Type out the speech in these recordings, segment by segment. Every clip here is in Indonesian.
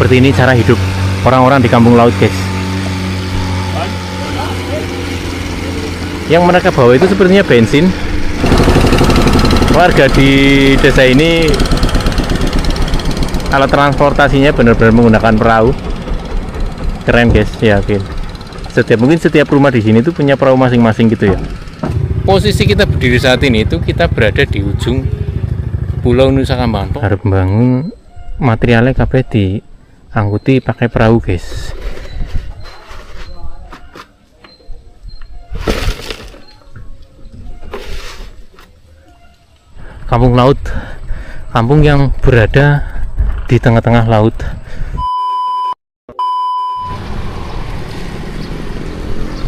seperti ini cara hidup orang-orang di kampung laut, guys. Yang mereka bawa itu sepertinya bensin. Warga di desa ini alat transportasinya benar-benar menggunakan perahu. Keren, guys, yakin. Mungkin setiap rumah di sini tuh punya perahu masing-masing gitu ya. Posisi kita berdiri saat ini itu kita berada di ujung Pulau Nusa Kambangan. Harus membangun materialnya kabeh diangkuti pakai perahu, guys. Kampung laut, kampung yang berada di tengah-tengah laut.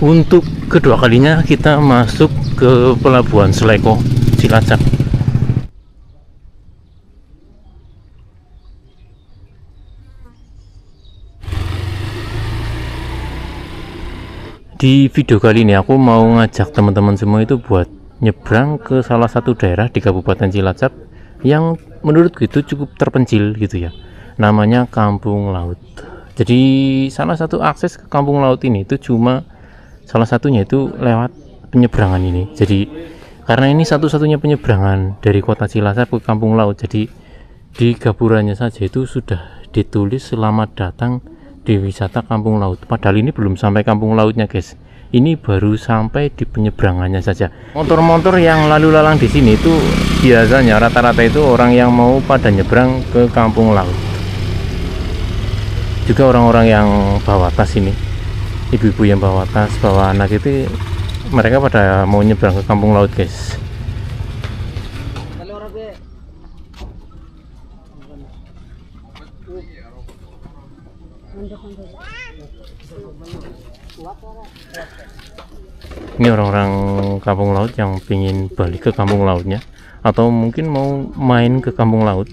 Untuk kedua kalinya kita masuk ke Pelabuhan Seleko, Cilacap. Di video kali ini aku mau ngajak teman-teman semua itu buat nyebrang ke salah satu daerah di Kabupaten Cilacap yang menurutku itu cukup terpencil gitu ya. Namanya Kampung Laut. Jadi salah satu akses ke Kampung Laut ini itu cuma salah satunya itu lewat penyeberangan ini. Jadi karena ini satu-satunya penyeberangan dari kota Cilacap ke Kampung Laut, jadi di gapurannya saja itu sudah ditulis selamat datang di wisata Kampung Laut. Padahal ini belum sampai Kampung Lautnya, guys. Ini baru sampai di penyeberangannya saja. Motor-motor yang lalu lalang di sini itu biasanya rata-rata itu orang yang mau pada nyebrang ke Kampung Laut. Juga orang-orang yang bawa tas ini, ibu-ibu yang bawa tas, bawa anak itu, mereka pada mau nyebrang ke Kampung Laut, guys. Ini orang-orang Kampung Laut yang ingin balik ke Kampung Lautnya, atau mungkin mau main ke Kampung Laut.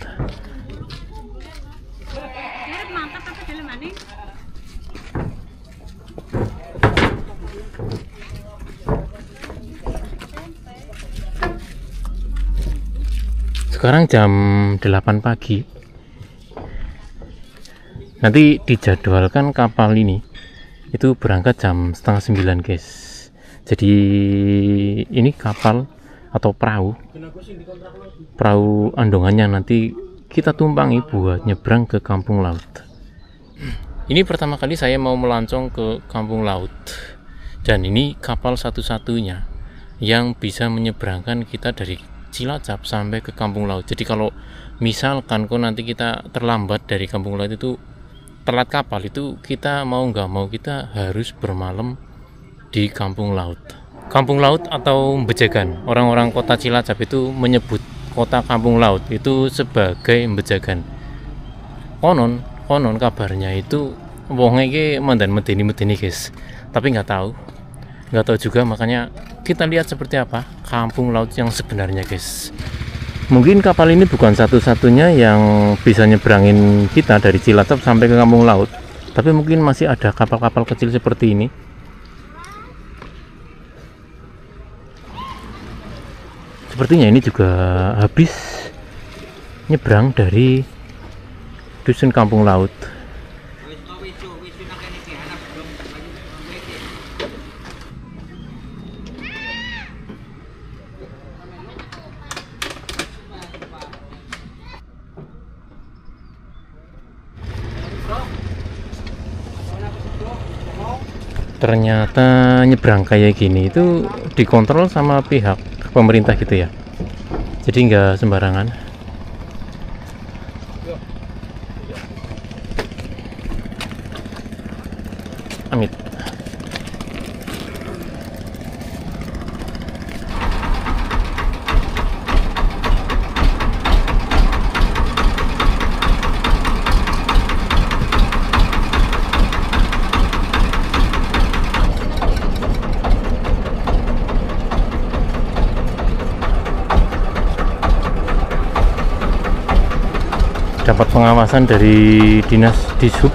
Sekarang jam 8 pagi. Nanti dijadwalkan kapal ini itu berangkat jam setengah 9, guys. Jadi ini kapal atau perahu andongannya nanti kita tumpangi buat nyebrang ke Kampung Laut. Ini pertama kali saya mau melancong ke Kampung Laut, dan ini kapal satu-satunya yang bisa menyeberangkan kita dari Cilacap sampai ke Kampung Laut. Jadi kalau misalkan kok nanti kita terlambat dari Kampung Laut itu, telat kapal itu, kita mau nggak mau kita harus bermalam di Kampung Laut. Kampung Laut atau Bejagan, orang-orang kota Cilacap itu menyebut kota Kampung Laut itu sebagai Bejagan. Konon kabarnya itu wonge iki mandan medeni, guys. Tapi nggak tahu juga, makanya kita lihat seperti apa Kampung Laut yang sebenarnya, guys. Mungkin kapal ini bukan satu-satunya yang bisa nyebrangin kita dari Cilacap sampai ke Kampung Laut, tapi mungkin masih ada kapal-kapal kecil seperti ini. Sepertinya ini juga habis nyebrang dari dusun Kampung Laut. Ternyata nyebrang kayak gini itu dikontrol sama pihak pemerintah gitu ya, jadi nggak sembarangan. Amit. Dapat pengawasan dari dinas dishub,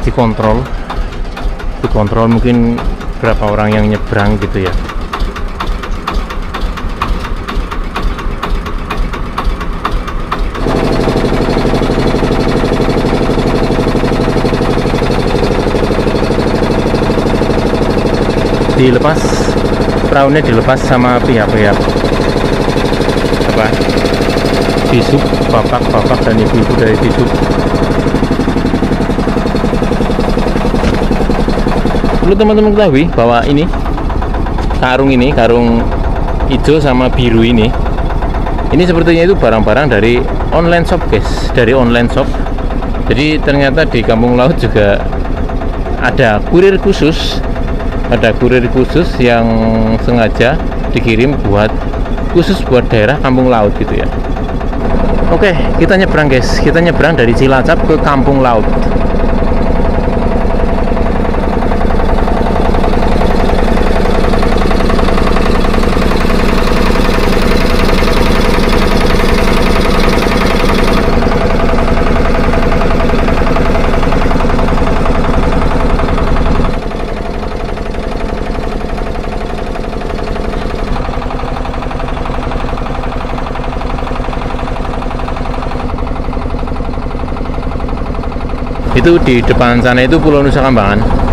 dikontrol mungkin berapa orang yang nyebrang gitu ya. dilepas, perahunya dilepas sama pihak-pihak apa, Disub, bapak-bapak dan ibu-ibu dari Disub. Perlu teman-teman ketahui bahwa ini karung hijau sama biru ini sepertinya itu barang-barang dari online shop guys, dari online shop. Jadi ternyata di Kampung Laut juga ada kurir khusus yang sengaja dikirim khusus buat daerah Kampung Laut gitu ya. Oke, kita nyebrang guys, kita nyebrang dari Cilacap ke Kampung Laut. Itu di depan sana itu Pulau Nusa Kambangan.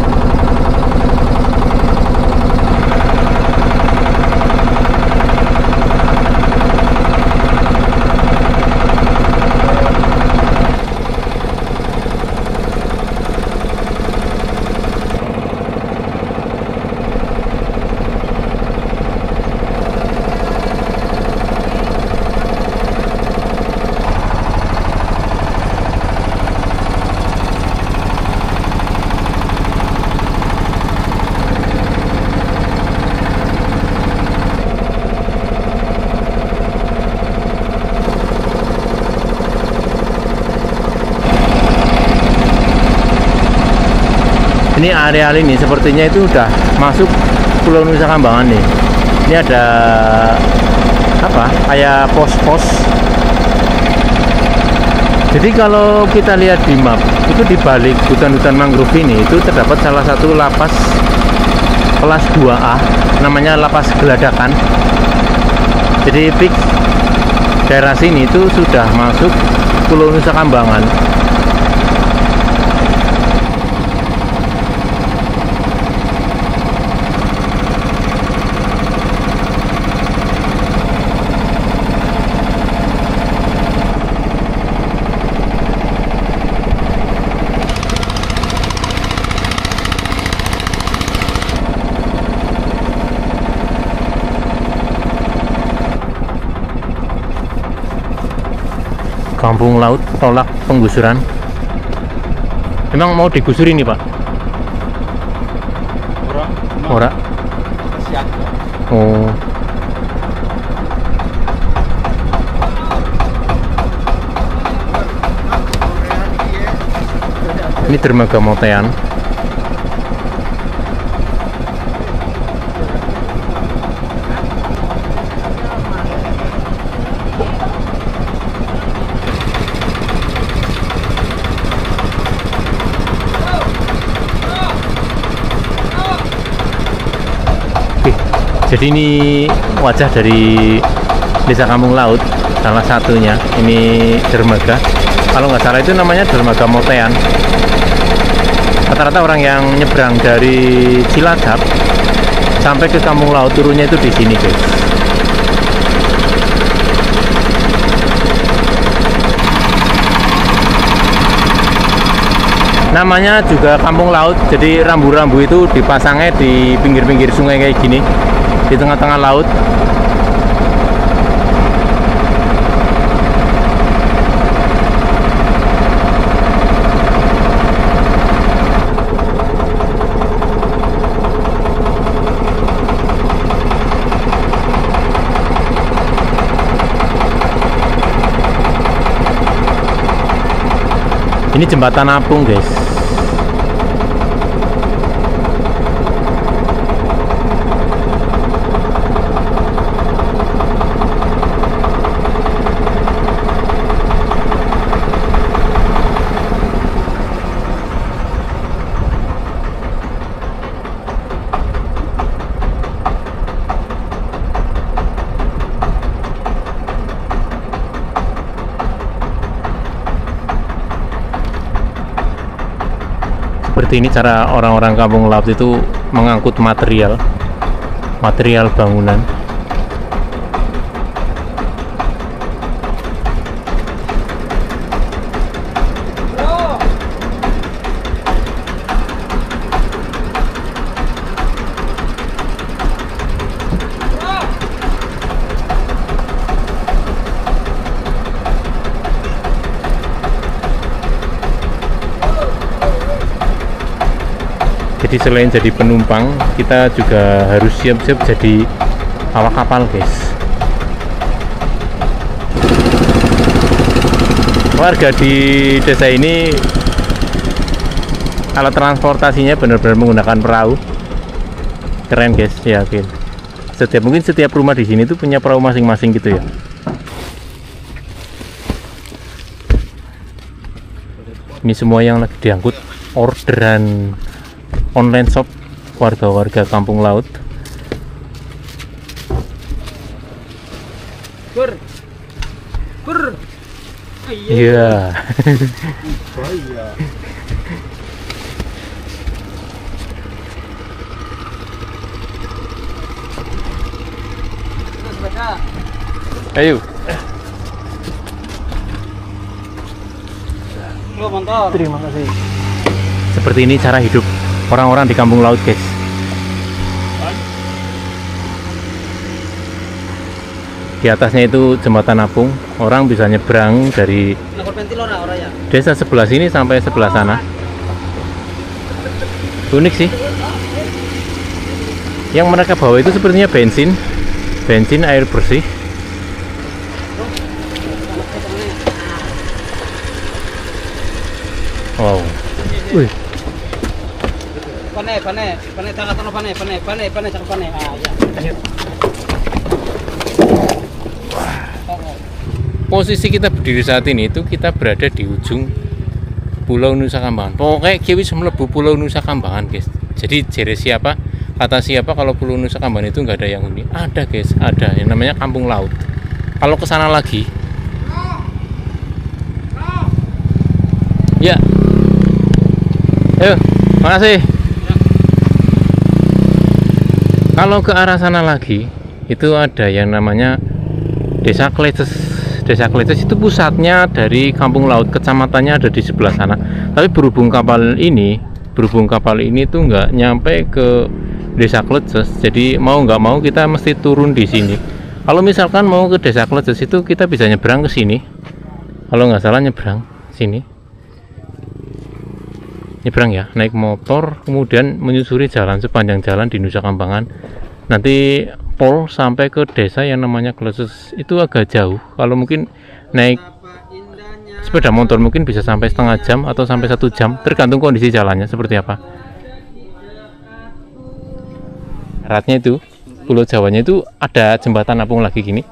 Ini areal ini sepertinya itu udah masuk Pulau Nusa Kambangan nih. Ini ada apa, kayak pos-pos. Jadi kalau kita lihat di map, itu di balik hutan-hutan mangrove ini itu terdapat salah satu lapas kelas 2A, namanya Lapas Geladakan. Jadi fix daerah sini itu sudah masuk Pulau Nusa Kambangan. Kampung Laut tolak penggusuran. Emang mau digusur ini Pak? Ora. Oh. Ini dermaga Motean. Jadi ini wajah dari Desa Kampung Laut, salah satunya. Ini dermaga, kalau nggak salah itu namanya dermaga Motean. Rata-rata orang yang nyebrang dari Cilacap sampai ke Kampung Laut turunnya itu di sini guys. Namanya juga Kampung Laut, jadi rambu-rambu itu dipasangnya di pinggir-pinggir sungai kayak gini, di tengah-tengah laut. Ini jembatan apung guys. Seperti ini cara orang-orang Kampung Laut itu mengangkut material. material bangunan. Jadi selain jadi penumpang, kita juga harus siap-siap jadi awak kapal, guys. Warga di desa ini alat transportasinya benar-benar menggunakan perahu. Keren, guys, yakin. Mungkin setiap rumah di sini tuh punya perahu masing-masing gitu ya. Ini semua yang lagi diangkut orderan online shop warga-warga kampung laut. Iya. Ayo. Terima kasih. Seperti ini cara hidup orang-orang di kampung laut, guys. Di atasnya itu jembatan apung, orang bisa nyebrang dari desa sebelah sini sampai sebelah sana. Unik sih. Yang mereka bawa itu sepertinya bensin air bersih. Wow. Wih. Posisi kita berdiri saat ini itu kita berada di ujung Pulau Nusa Kambangan. Pokoknya kita wis mlebu Pulau Nusa Kambangan, guys. Jadi jere siapa, kata siapa kalau Pulau Nusa Kambangan itu nggak ada yang unik. Ada, guys, ada yang namanya kampung laut. Kalau ke sana lagi, ya, ayo, makasih. Kalau ke arah sana lagi, itu ada yang namanya Desa Kleces. Desa Kleces itu pusatnya dari kampung laut, kecamatannya ada di sebelah sana. Tapi berhubung kapal ini tuh nggak nyampe ke Desa Kleces, jadi mau nggak mau kita mesti turun di sini. Kalau misalkan mau ke Desa Kleces itu kita bisa nyebrang ke sini. Kalau nggak salah nyebrang sini. Nyebrang ya, naik motor, kemudian menyusuri jalan sepanjang jalan di Nusa Kambangan. Nanti pol sampai ke desa yang namanya Kleces. Itu agak jauh. Kalau mungkin naik sepeda motor mungkin bisa sampai setengah jam atau sampai 1 jam, tergantung kondisi jalannya seperti apa. Baratnya itu, Pulau Jawanya itu ada jembatan apung lagi gini?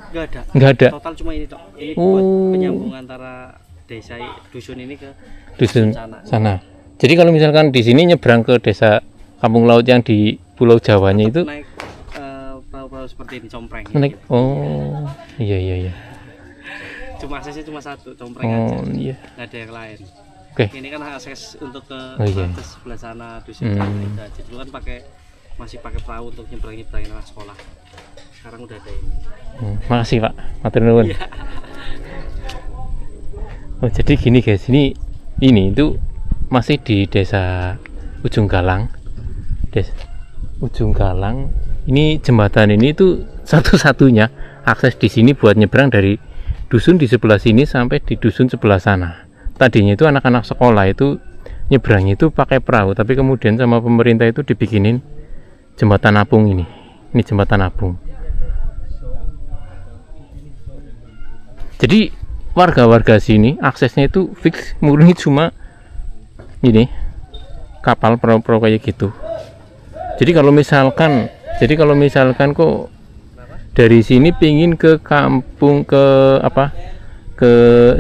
Nggak ada. Total cuma ini, Tok. Ini buat penyambung antara desa dusun ini ke dusun sana. Jadi kalau misalkan di sini nyebrang ke desa kampung laut yang di Pulau Jawanya itu naik perahu-perahu seperti ini, compreng. Naik. Oh, iya. Cuma aksesnya cuma satu, compreng aja. Iya. Nggak ada yang lain. Oke. Ini kan akses untuk ke Iya. sebelah sana dusun sana itu aja. Dulu kan masih pakai perahu untuk nyebrangin anak sekolah. Sekarang udah ada ini. Makasih, Pak. Matur nuwun. Iya. Oh, jadi gini, guys. Ini itu masih di desa Ujung Galang. Ujung Galang. Ini jembatan ini itu satu-satunya akses di sini buat nyebrang dari dusun di sebelah sini sampai di dusun sebelah sana. Tadinya itu anak-anak sekolah itu nyebrangnya itu pakai perahu, tapi kemudian sama pemerintah itu dibikinin jembatan apung ini. Ini jembatan apung. Jadi warga-warga sini aksesnya itu fix murni cuma ini kapal perahu-perahu kayak gitu. Jadi kalau misalkan kok dari sini pingin ke kampung ke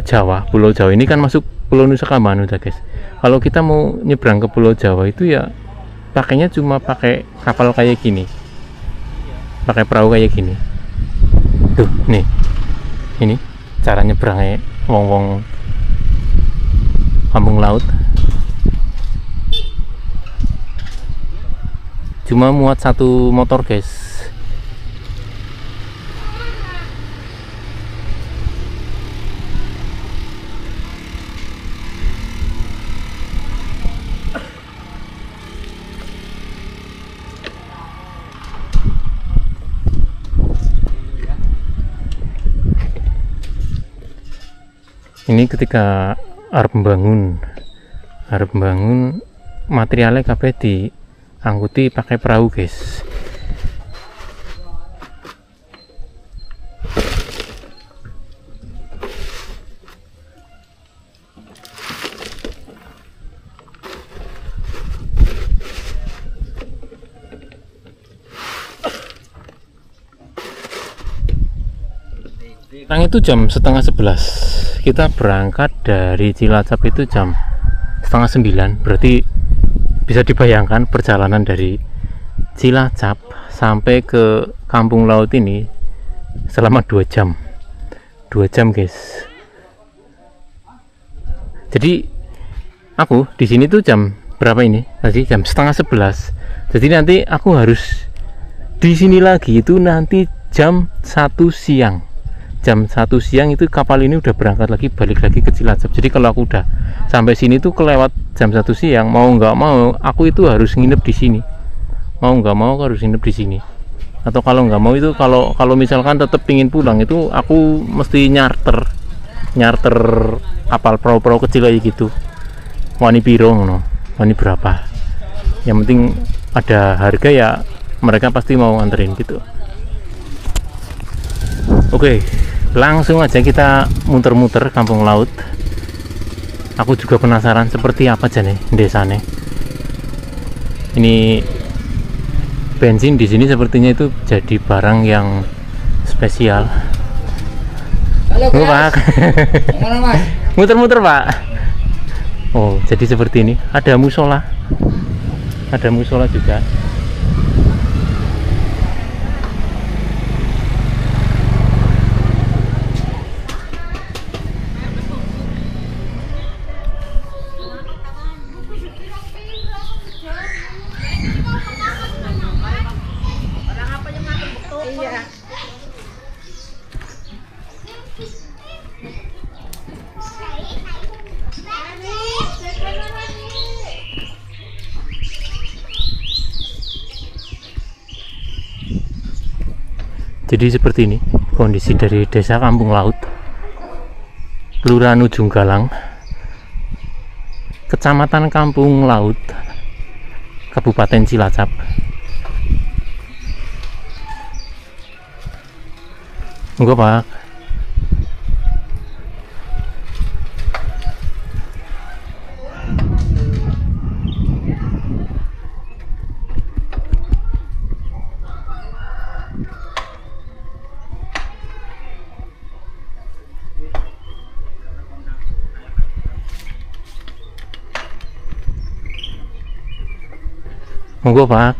Jawa, Pulau Jawa ini kan masuk Pulau Nusa Kambangan udah, guys. Kalau kita mau nyebrang ke Pulau Jawa itu ya pakainya cuma pakai kapal kayak gini, pakai perahu kayak gini. Tuh, nih, ini cara nyebrangnya wong-wong kampung laut. Cuma muat 1 motor, guys. Ini ketika arep bangun materialnya kabeh diangkuti pakai perahu guys. Sekarang itu jam setengah 11. Kita berangkat dari Cilacap itu jam setengah 9. Berarti bisa dibayangkan perjalanan dari Cilacap sampai ke Kampung Laut ini selama 2 jam. 2 jam guys. Jadi aku di sini tuh jam berapa ini? Tadi jam setengah 11. Jadi nanti aku harus di sini lagi itu nanti jam 1 siang. Jam 1 siang itu kapal ini udah berangkat lagi, balik lagi ke Cilacap. Jadi kalau aku udah sampai sini tuh kelewat jam 1 siang, mau nggak mau aku itu harus nginep di sini. Mau nggak mau aku harus nginep di sini. Atau kalau nggak mau itu kalau misalkan tetap pingin pulang itu aku mesti nyarter kapal perahu kecil aja gitu. Wani piro ngono, wani berapa. Yang penting ada harga ya mereka pasti mau anterin gitu. Oke, langsung aja kita muter-muter Kampung Laut. Aku juga penasaran seperti apa aja nih desanya. Ini bensin di sini sepertinya itu jadi barang yang spesial. Halo Pak. Mana Mas? Muter-muter Pak. Oh, jadi seperti ini. Ada musola. Ada musola juga. Jadi seperti ini kondisi dari desa Kampung Laut, Kelurahan Ujung Galang, Kecamatan Kampung Laut, Kabupaten Cilacap. Enggak Pak. Monggo Pak.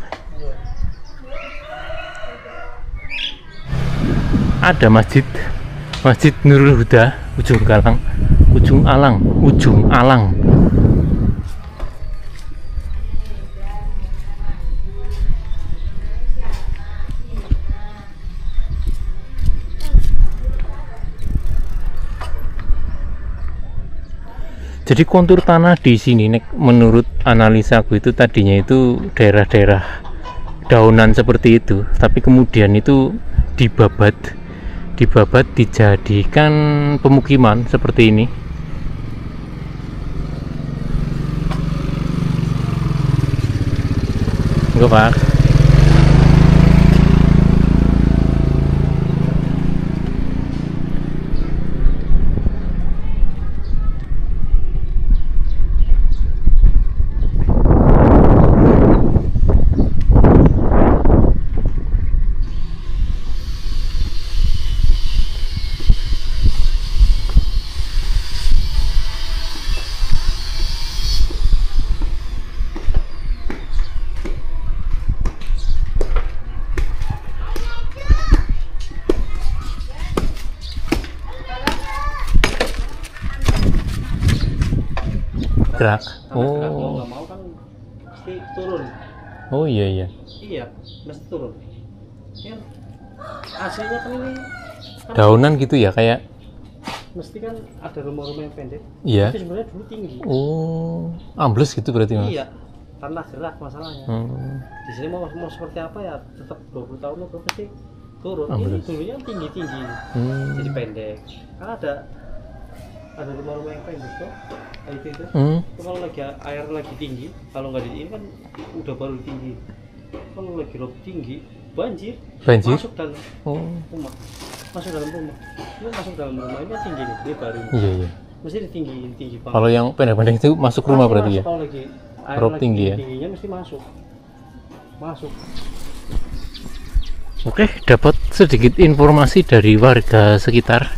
Ada Masjid Nurul Huda, Ujung Galang, Ujung Alang. Jadi kontur tanah di sini menurut analisaku itu tadinya itu daerah-daerah daunan seperti itu, tapi kemudian itu dibabat dijadikan pemukiman seperti ini. Enggak Pak. Gerak. Kalau nggak mau kan mesti turun. Oh iya. Iya, mesti turun. Ya, aslinya kan ini kan Daunan gitu ya kayak. mesti kan ada rumah-rumah yang pendek. Iya. Tapi sebenarnya dulu tinggi. Oh, ambles gitu berarti Mas. Iya, tanah gerak masalahnya. Di sini mau seperti apa ya tetap 20 tahun itu pasti turun. Ini Ambles. dulunya tinggi, jadi pendek. Kan ada ada rumah-rumah yang tembok tuh itu Hmm. kalau lagi air lagi tinggi, kalau nggak di ini kan udah baru tinggi, kalau lagi rob tinggi banjir Banjir? masuk dalam Oh. rumah, masuk dalam rumah, ini masuk dalam rumah ini kan tinggi nih, dia baru Iya, iya. mesti tinggi banget. Kalau yang pendek-pendek itu masuk rumah berarti ya? Kalau lagi air Rob lagi tinggi ya? tingginya mesti masuk. Oke, dapat sedikit informasi dari warga sekitar.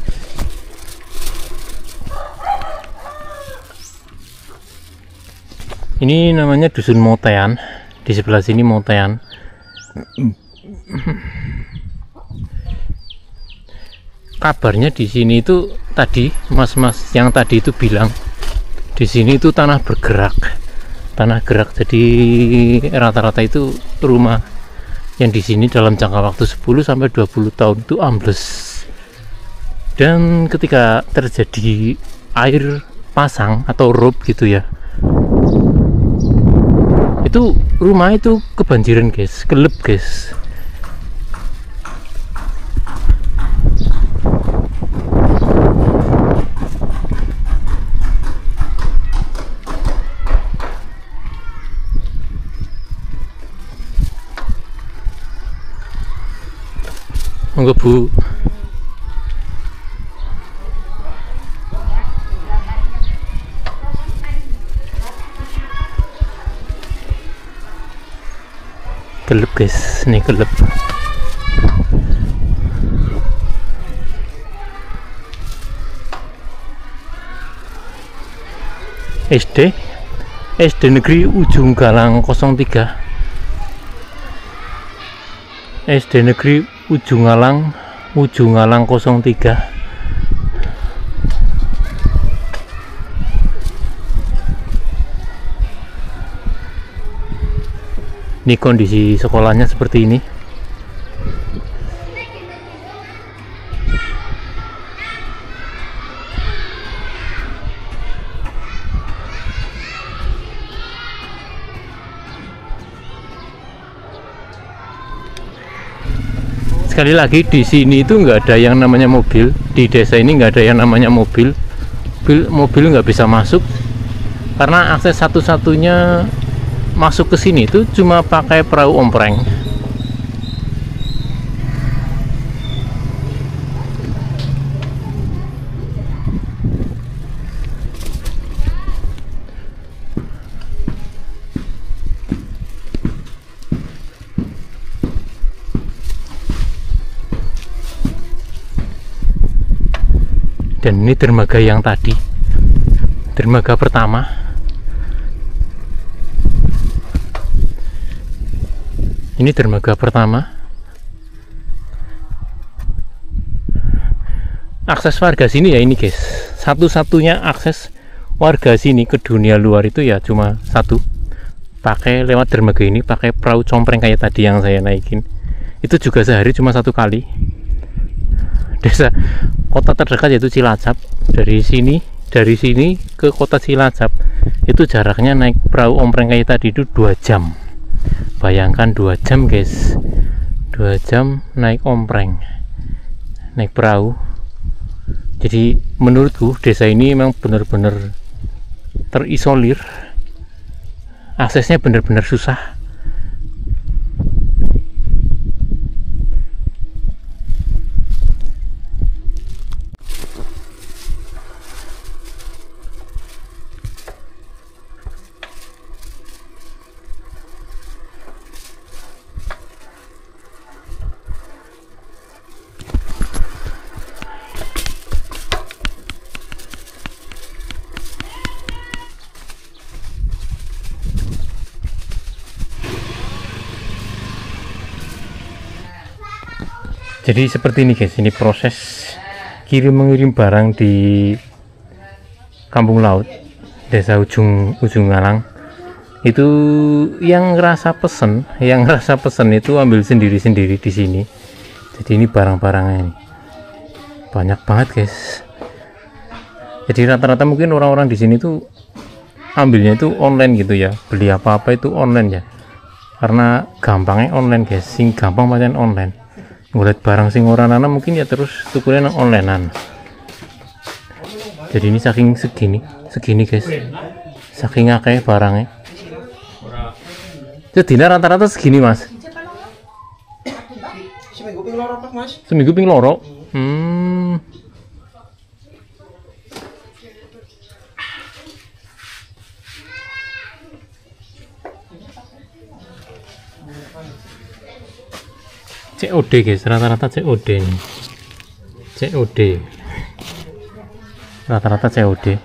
Ini namanya Dusun Motean. Di sebelah sini Motean. Kabarnya di sini itu tadi mas-mas yang tadi itu bilang di sini itu tanah bergerak, tanah gerak. Jadi rata-rata itu rumah yang di sini dalam jangka waktu 10 sampai 20 tahun itu ambles. Dan ketika terjadi air pasang atau rob gitu ya, itu rumah itu kebanjiran guys, kelep guys. Monggo Bu. Kelep guys, ini kelep. SD Negeri Ujung Galang 03. SD Negeri Ujung Galang 03. Ini kondisi sekolahnya seperti ini. Sekali lagi di sini itu nggak ada yang namanya mobil, di desa ini nggak ada yang namanya mobil nggak bisa masuk karena akses satu-satunya masuk ke sini itu cuma pakai perahu ompreng. Dan ini dermaga yang tadi, dermaga pertama. Ini dermaga pertama. Akses warga sini ya ini guys, satu-satunya akses warga sini ke dunia luar itu ya cuma satu, pakai lewat dermaga ini, pakai perahu compreng kayak tadi yang saya naikin. Itu juga sehari cuma satu kali. Desa kota terdekat yaitu Cilacap. Dari sini ke kota Cilacap itu jaraknya naik perahu ompreng kayak tadi itu 2 jam. Bayangkan 2 jam guys, 2 jam naik ompreng, naik perahu. Jadi menurutku desa ini memang benar-benar terisolir, aksesnya benar-benar susah. Jadi seperti ini guys, ini proses kirim mengirim barang di Kampung Laut, Desa Ujung Galang. Itu yang ngerasa pesen itu ambil sendiri-sendiri di sini. Jadi ini barang-barangnya ini banyak banget guys. Jadi rata-rata mungkin orang-orang di sini tuh ambilnya itu online gitu ya, beli apa-apa itu online ya, karena gampangnya online guys, sing gampang pancen online. Ngeliat barang sing ora ana mungkin ya terus tukunya nang onlinean. Jadi ini saking segini guys, saking akeh barangnya. Jadi rata-rata segini mas. Seminggu ping loro Pak Mas. Seminggu ping loro. COD guys, rata-rata COD nih. COD. Rata-rata COD.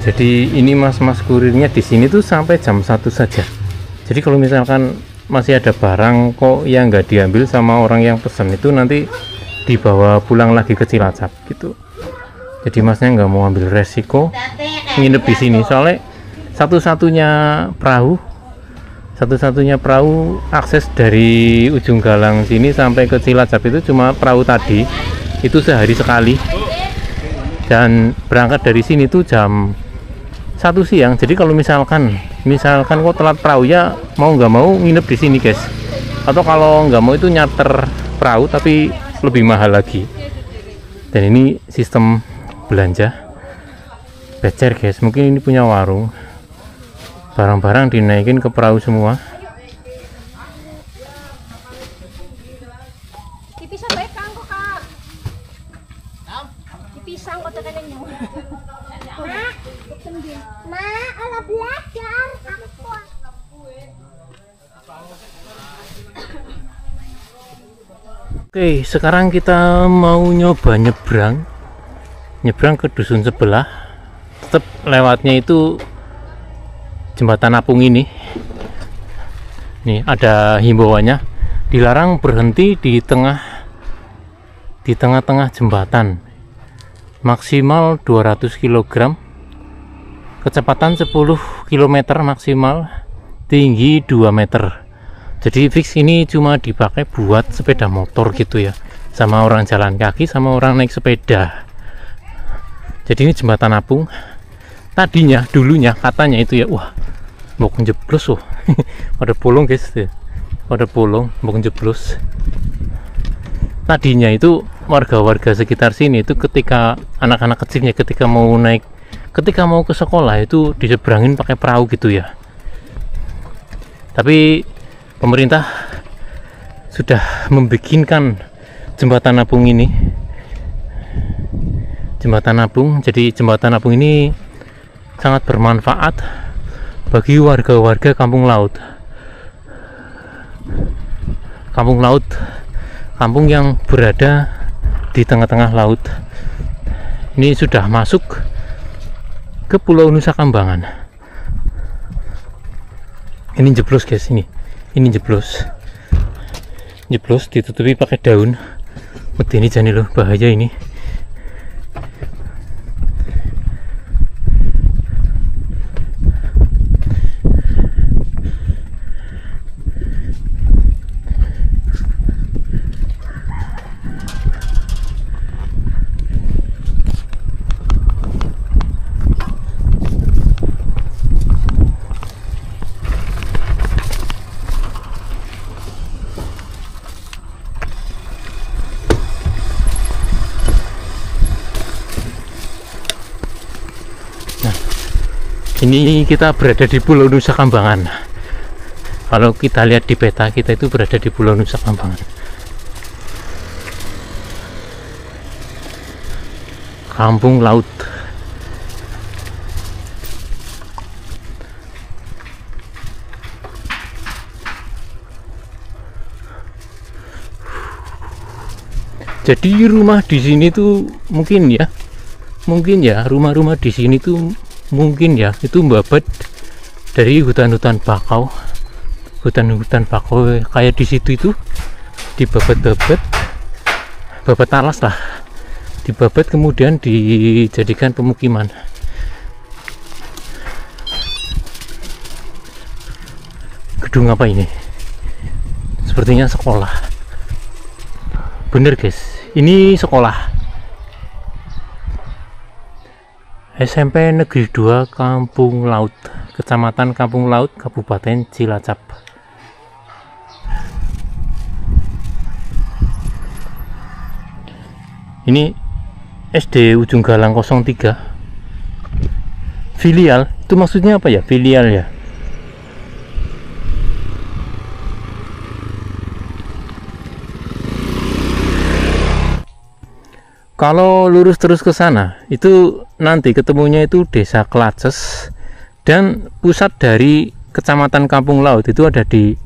Jadi ini mas-mas kurirnya di sini tuh sampai jam 1 saja. Jadi kalau misalkan masih ada barang kok yang nggak diambil sama orang yang pesan itu nanti dibawa pulang lagi ke Cilacap gitu. Jadi masnya nggak mau ambil resiko nginep di sini soalnya satu-satunya perahu akses dari ujung Galang sini sampai ke Cilacap itu cuma perahu tadi, itu sehari sekali, dan berangkat dari sini tuh jam 1 siang. Jadi kalau misalkan kok telat perahu ya mau nggak mau nginep di sini guys, atau kalau nggak mau itu nyarter perahu tapi lebih mahal lagi. Dan ini sistem belanja becer guys, mungkin ini punya warung, barang-barang dinaikin ke perahu semua. Dipisang baik kang kok kak. Dipisang kok tekan nyo. Ma, ala belajar. Oke, sekarang kita mau nyoba nyebrang ke dusun sebelah. Tetap lewatnya itu jembatan apung ini. Nih ada himbauannya, dilarang berhenti di tengah-tengah jembatan, maksimal 200 kg, kecepatan 10 km maksimal, tinggi 2 meter. Jadi fix ini cuma dipakai buat sepeda motor gitu ya, sama orang jalan kaki, sama orang naik sepeda. Jadi ini jembatan apung. Dulunya katanya itu ya, wah mau jeblos loh. Ada bolong guys ya. Ada bolong mau jeblos. Tadinya itu warga-warga sekitar sini itu ketika anak-anak kecilnya ketika mau ke sekolah itu diseberangin pakai perahu gitu ya. Tapi pemerintah sudah membikinkan jembatan apung ini. Jadi jembatan apung ini sangat bermanfaat bagi warga-warga kampung laut. Kampung yang berada di tengah-tengah laut. Ini sudah masuk ke Pulau Nusa Kambangan. Ini jeblos guys, ini jeblos ditutupi pakai daun. Medeni jane loh, bahaya ini. Ini kita berada di Pulau Nusa Kambangan. Kalau kita lihat di peta, kita itu berada di Pulau Nusa Kambangan. Kampung laut. Jadi rumah di sini tuh mungkin ya rumah-rumah di sini tuh mungkin ya itu babat dari hutan-hutan bakau kayak di situ itu babat alas lah, dibabat kemudian dijadikan pemukiman. Gedung apa ini? Sepertinya sekolah. Bener guys, ini sekolah SMP Negeri 2 Kampung Laut, Kecamatan Kampung Laut, Kabupaten Cilacap. Ini SD Ujung Galang 03. Filial, itu maksudnya apa ya? Filial ya. Kalau lurus terus ke sana, itu nanti ketemunya itu Desa Klaces, dan pusat dari Kecamatan Kampung Laut itu ada di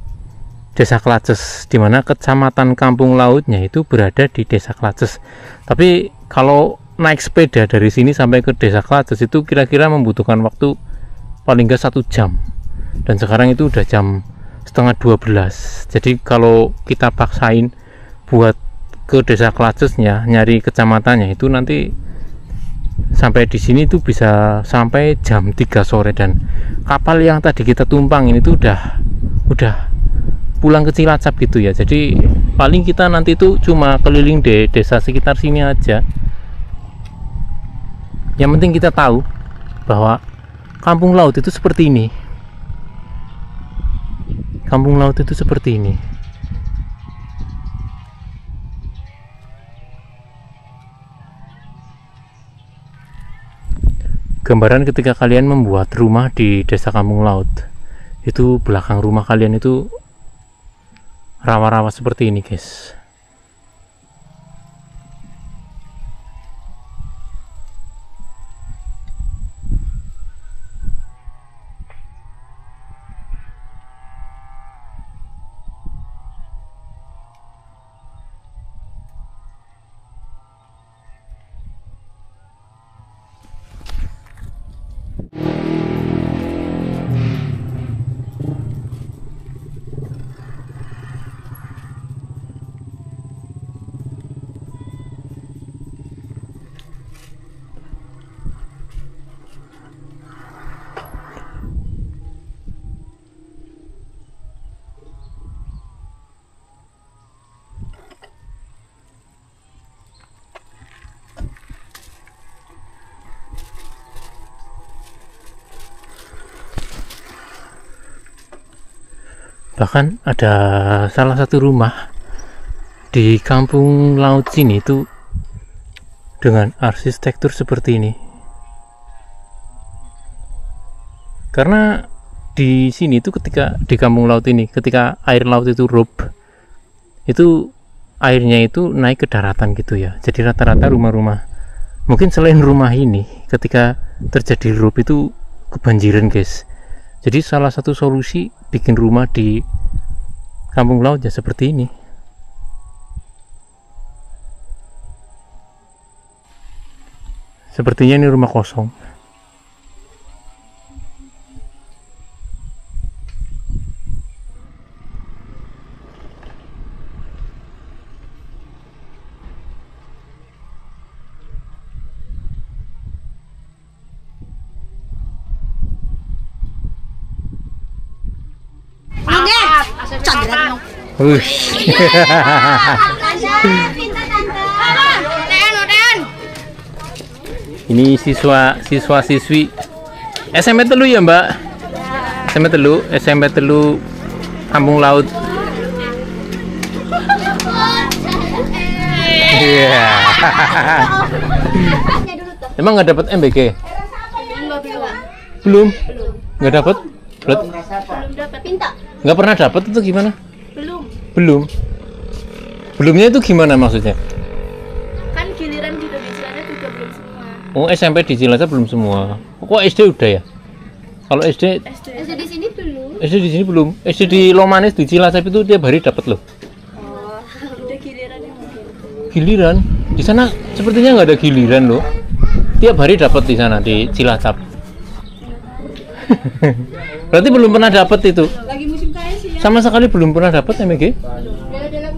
Desa Klaces, di mana Kecamatan Kampung Lautnya itu berada di Desa Klaces. Tapi kalau naik sepeda dari sini sampai ke Desa Klaces itu kira-kira membutuhkan waktu paling nggak 1 jam, dan sekarang itu udah jam setengah 12. Jadi kalau kita paksain buat ke Desa Klacesnya, nyari kecamatannya, itu nanti sampai di sini tuh bisa sampai jam 3 sore. Dan kapal yang tadi kita tumpang ini tuh udah pulang ke Cilacap gitu ya. Jadi paling kita nanti tuh cuma keliling desa sekitar sini aja. Yang penting kita tahu bahwa kampung laut itu seperti ini. Kampung laut itu seperti ini. Gambaran ketika kalian membuat rumah di Desa Kampung Laut, itu belakang rumah kalian itu rawa-rawa seperti ini, guys. Bahkan ada salah satu rumah di Kampung Laut sini itu dengan arsitektur seperti ini. Karena di sini itu ketika di Kampung Laut ini, ketika air laut itu rob, itu airnya itu naik ke daratan gitu ya. Jadi rata-rata rumah-rumah, mungkin selain rumah ini, ketika terjadi rob itu kebanjiran, guys. Jadi salah satu solusi bikin rumah di Kampung Laut ya seperti ini. Sepertinya ini rumah kosong. Ini siswa-siswi SMP Telu ya, Mbak? SMP Telu Kampung Laut. Iya. Emang nggak dapat MBK? Belum. Nggak dapat? Belum dapat. Nggak pernah dapat itu gimana? Belum. Belumnya itu gimana maksudnya? Kan giliran gitu di Cilacap juga belum semua. Oh, SMP di Cilacap belum semua. Kok SD udah ya? Kalau SD di sini belum. SD di sini belum. SD di Lomanes di Cilacap itu tiap hari dapat loh. Oh, udah gilirannya mungkin. Giliran? Di sana sepertinya nggak ada giliran loh. Tiap hari dapat di sana di Cilacap. Berarti belum pernah dapat itu. Lagi musim kaya sih ya. Sama sekali belum pernah dapat MBG.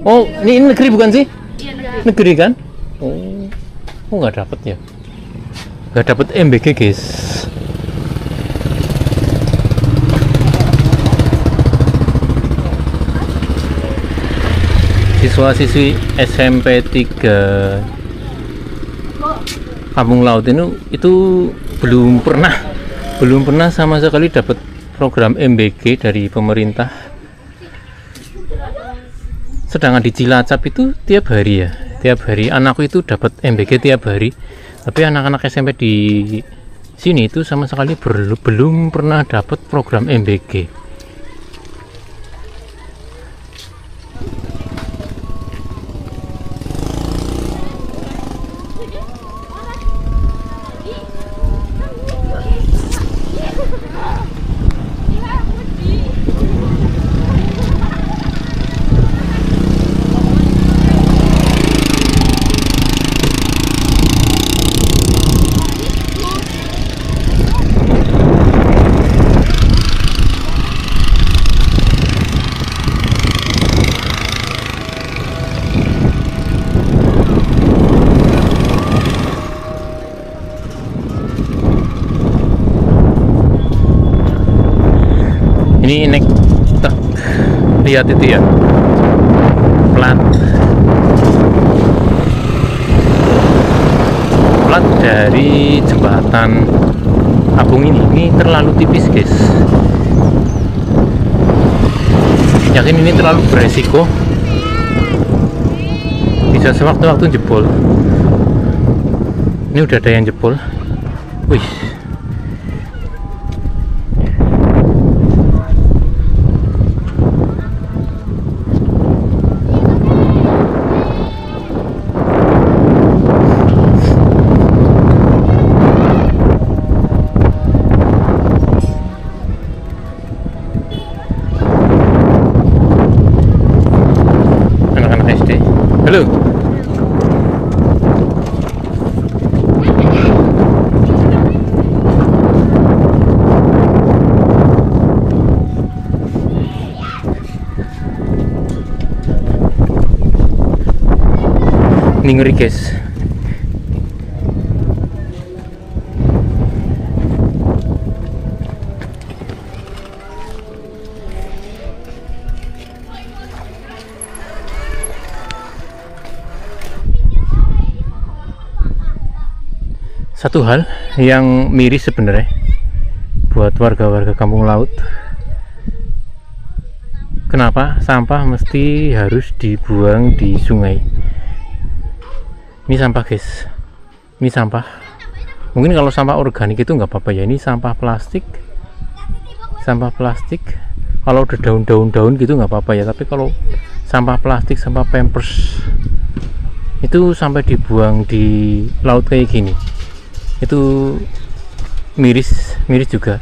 Oh, ini negeri bukan sih? Iya, Negeri kan? Oh, nggak dapat ya? Nggak dapat MBG, guys. Siswa-siswi SMP 3 Kampung Laut ini itu belum pernah sama sekali dapat program MBG dari pemerintah. Sedangkan di Cilacap itu tiap hari ya, tiap hari. Anakku itu dapat MBG tiap hari, tapi anak-anak SMP di sini itu sama sekali belum pernah dapat program MBG. Ini naik truk, lihat itu ya, plat dari jembatan Apung ini terlalu tipis guys. Yakin ini terlalu beresiko, bisa sewaktu-waktu jebol. Ini udah ada yang jebol. Wih, halo. Ini ngeri guys. Satu hal yang miris sebenarnya buat warga-warga kampung laut, kenapa sampah mesti harus dibuang di sungai? Ini sampah guys, ini sampah. Mungkin kalau sampah organik itu nggak apa-apa ya, ini sampah plastik. Kalau udah daun gitu nggak apa-apa ya, tapi kalau sampah plastik, sampah pampers itu sampai dibuang di laut kayak gini, itu miris juga.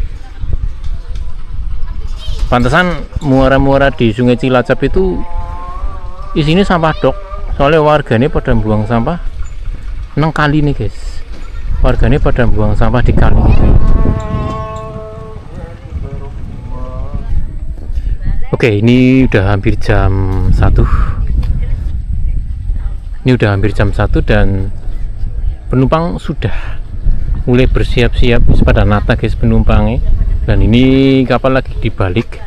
Pantesan muara-muara di Sungai Cilacap itu isinya sampah dok, soalnya warganya pada buang sampah nang kali nih guys, warganya pada buang sampah di kali gitu. Oke, ini udah hampir jam 1. Ini udah hampir jam 1 dan penumpang sudah mulai bersiap-siap pada nata guys penumpangnya. Dan ini kapal lagi dibalik,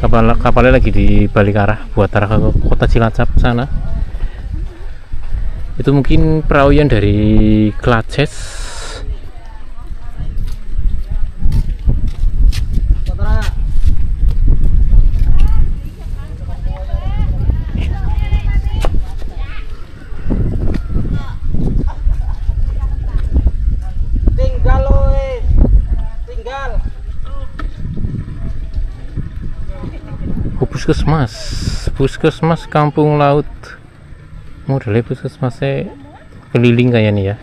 kapalnya lagi dibalik arah buat arah ke kota Cilacap sana. Itu mungkin perahu yang dari Klaces. Puskesmas Kampung Laut. Modelnya puskesmasnya keliling kayaknya ya.